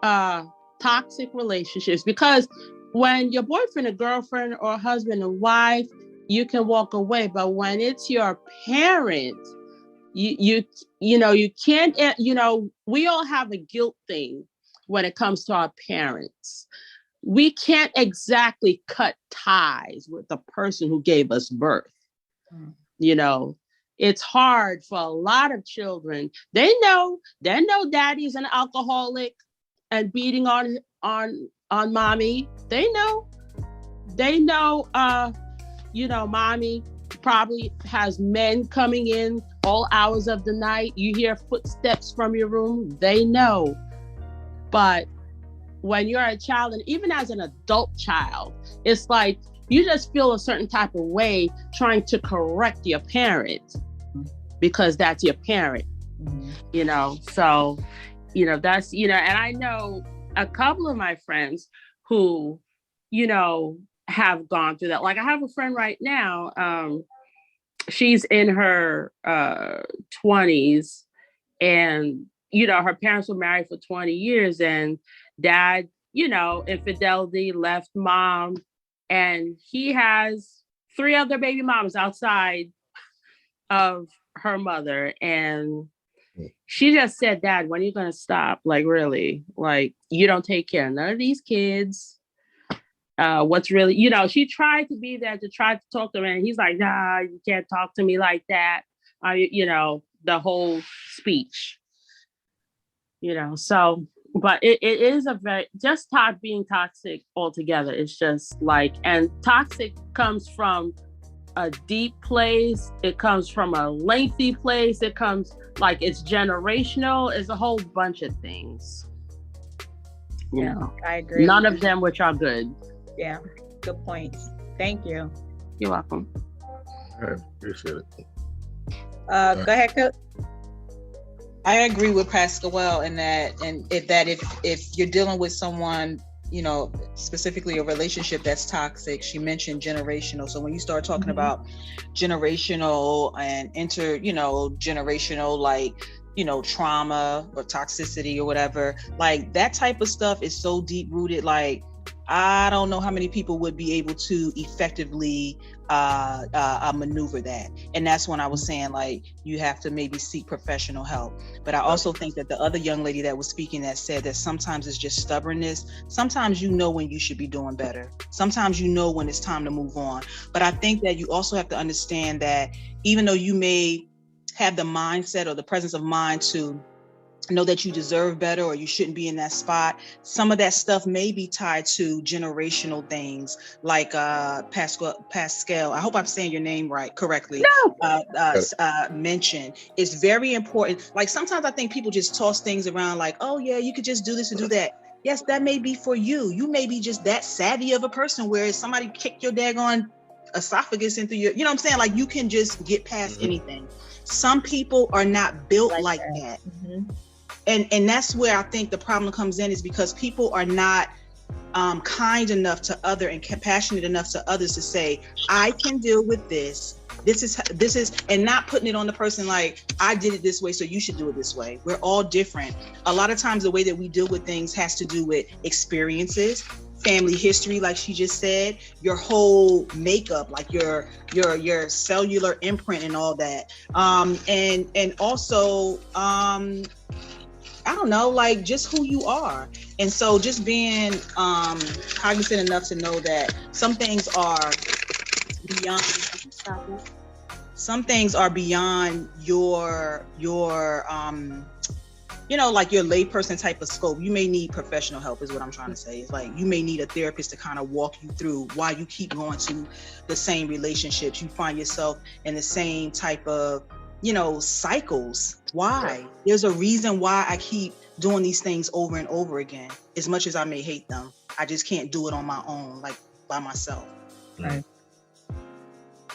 toxic relationships, because when your boyfriend and girlfriend or husband and wife, you can walk away, but when it's your parent, you can't, we all have a guilt thing when it comes to our parents. We can't exactly cut ties with the person who gave us birth. it's hard for a lot of children. They know daddy's an alcoholic and beating on mommy. They know, mommy probably has men coming in all hours of the night. You hear footsteps from your room. They know. But when you're a child, and even as an adult child, it's like you just feel a certain type of way trying to correct your parent because that's your parent, So, that's, and I know a couple of my friends who, have gone through that. Like I have a friend right now, she's in her 20s, and, her parents were married for 20 years, and dad, infidelity, left mom, and he has 3 other baby moms outside of her mother. And she just said, Dad, when are you going to stop? Like, really? Like, you don't take care of none of these kids. What's really, she tried to be there to try to talk to him, and he's like, nah, you can't talk to me like that. The whole speech, so, but it is a very, just being toxic altogether. It's just like, and toxic comes from a deep place. It comes from a lengthy place. It comes like it's generational. It's a whole bunch of things. I agree. None of them which are good. Yeah, good points. Thank you. You're welcome. All right, appreciate it. Go ahead, Cook. I agree with Pascal in that, and if you're dealing with someone, specifically a relationship that's toxic, she mentioned generational. So when you start talking about generational and generational, like, trauma or toxicity or whatever, like that type of stuff is so deep rooted. Like, I don't know how many people would be able to effectively maneuver that. And that's when I was saying, like, you have to maybe seek professional help. But I also think that the other young lady that was speaking that said that sometimes it's just stubbornness. Sometimes when you should be doing better. Sometimes when it's time to move on. But I think that you also have to understand that even though you may have the mindset or the presence of mind to know that you deserve better or you shouldn't be in that spot, some of that stuff may be tied to generational things, like Pascal, I hope I'm saying your name correctly. Mentioned. It's very important. Like sometimes I think people just toss things around like, oh yeah, you could just do this and do that. Yes, that may be for you. You may be just that savvy of a person where somebody kicked your daggone esophagus into your, you know what I'm saying? Like you can just get past anything. Some people are not built like that. And that's where I think the problem comes in, is because people are not kind enough to other and compassionate enough to others to say, I can deal with this. This is, and not putting it on the person like, I did it this way, so you should do it this way. We're all different. A lot of times the way that we deal with things has to do with experiences, family history, like she just said, your whole makeup, like your cellular imprint and all that. And also, I don't know, like just who you are. And so just being cognizant enough to know that some things are beyond your like your layperson type of scope. You may need professional help is what I'm trying to say. It's like you may need a therapist to kind of walk you through why you keep going to the same relationships. You find yourself in the same type of cycles. Why? There's a reason why I keep doing these things over and over again. As much as I may hate them, I just can't do it on my own, like by myself. Right.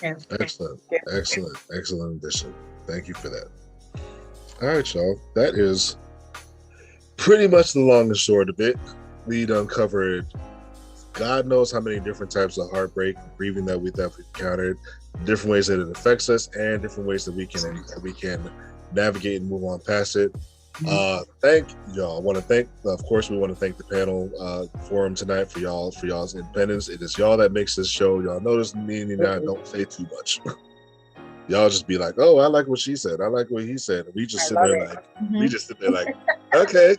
Excellent addition. Thank you for that. All right, y'all. That is pretty much the long and short of it. We uncovered God knows how many different types of heartbreak and grieving that we've encountered, different ways that it affects us, and different ways that we can navigate and move on past it. Thank y'all. We want to thank the panel forum tonight for y'all's independence. It is y'all that makes this show. Y'all notice me and I don't say too much. Y'all just be like, oh, I like what she said. I like what he said. And we just sit there like, okay.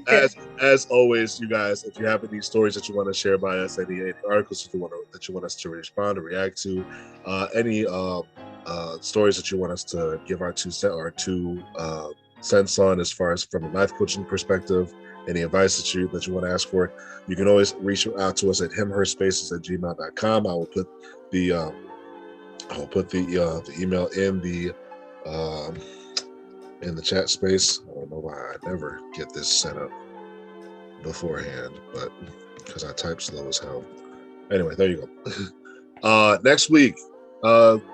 As as always, you guys, if you have any stories that you want to share by us, any articles that you want us to respond or react to, any stories that you want us to give our two cents on, as far as from a life coaching perspective, any advice that you want to ask for, you can always reach out to us at himherspaces@gmail.com. I will put the email in the chat space. I don't know why I never get this set up beforehand, but because I type slow as hell. Anyway, there you go. Next week,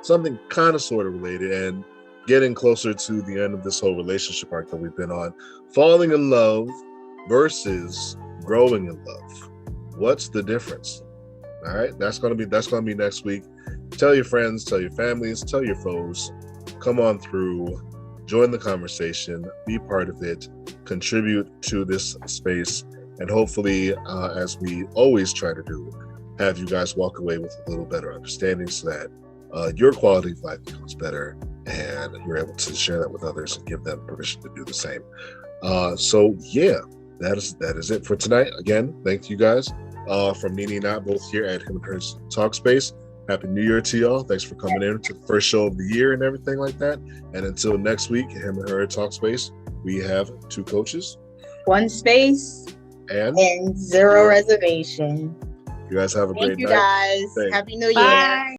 something kind of sort of related and getting closer to the end of this whole relationship arc that we've been on. Falling in love versus growing in love. What's the difference? All right, that's gonna be next week. Tell your friends, tell your families, tell your foes. Come on through, join the conversation, be part of it, contribute to this space, and hopefully, as we always try to do, have you guys walk away with a little better understanding so that your quality of life becomes better and you're able to share that with others and give them permission to do the same. So yeah, that is it for tonight. Again, thank you guys from Nini and I, both here at Him and Her's Talk Space. Happy New Year to y'all. Thanks for coming in to the first show of the year and everything like that. And until next week, Him and Her Talk Space, we have 2 coaches, 1 space, and 0 reservation. You guys have a great night. Thank you guys. Thanks. Happy New Year. Bye.